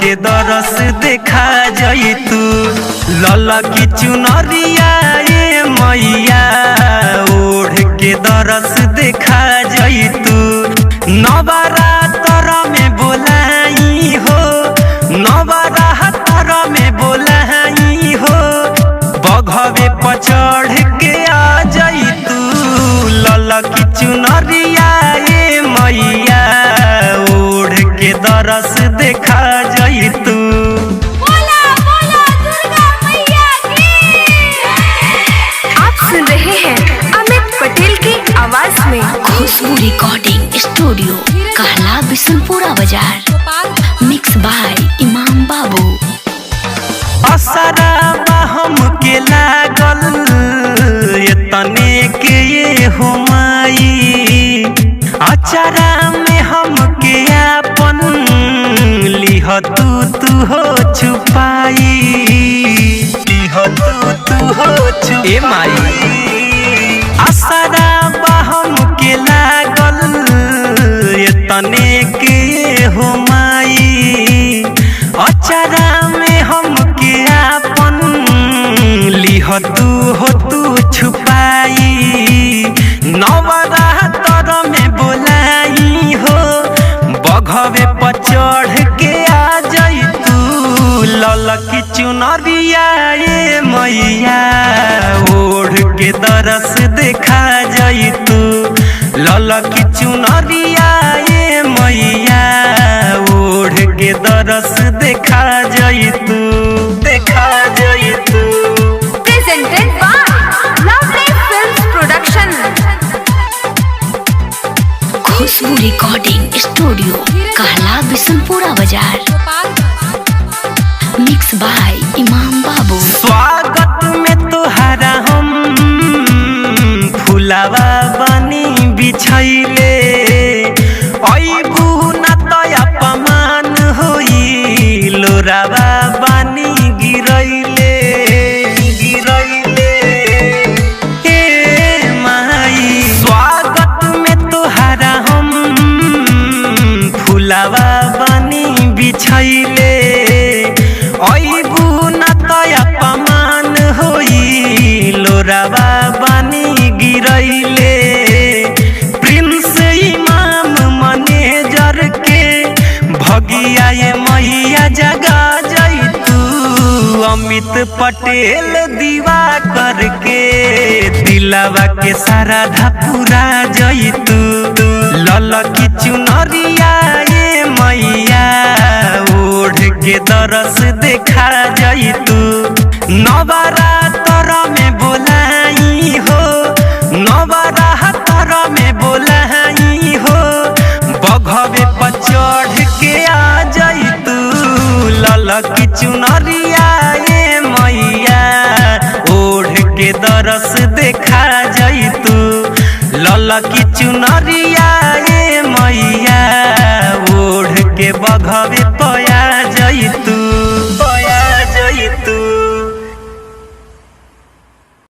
के दरस देखा जैतू लला की चुनरिया ये मैया ओढ़ के दरस देखा जैतू नवरात्र में बोलाई हो नवरात्र में बोलाई हो बघवे पर चढ़ के आ जैतू लला की चुनरिया ये मैया ओढ़ के दरस देखा जैतू। आप सुन रहे हैं अमित पटेल की आवाज में खुशबू रिकॉर्डिंग स्टूडियो कहला बिशनपुरा बाजार मिक्स बाय इमाम बाबू। असरा हम के लागल ये तने के ये हुमाई अचारा में हम के अपन लिह तू हो छुपाई लिह तू हो छुपाई माई असरा हम के लागल ये तने के ये हुमाई अचारा में हम के अपन लिह तू छुपाई नवरात्र में बोलाई हो बघवे पर चढ़ के आ जैतू ललकी चुनरिया ये मैया ओढ़ के दरस देखा जैतू ललकी चुनरिया ये मैया ओढ़ के दरस देखा जैतू देखा जैतू। Presented by lovely films production. Khushbu recording studio कहला बिशनपुरा बाजार मिक्स बाय इमाम बाबू। स्वागत में तोहरा हम फुलावा बनी बिछैले अइबू न तो अपमान होई लोरावा बनी गिरैले हे माई स्वागत में तोहरा हम फुलावा बनी बिछैले अइबू न तो अपमान होई लोरावा बनी गिरैले प्रिंस इमाम मैनेजर के भगिया ये मैया जगा जैतू अमित पटेल दीवा करके दिलवा के सारा धपुरा जैतू ललकी चुनरिया ये मैया ओढ़ के दरस देखा जैतू नवरात्र में बोलाई हो नवरात्र में बोलाई हो बघवे पर चढ़ के आ जैतू ललकी चुनरिया ये मैया ओढ़ के दरस देखा जैतू ललकी चुनरिया ये मैया ओढ़ के बघवे पर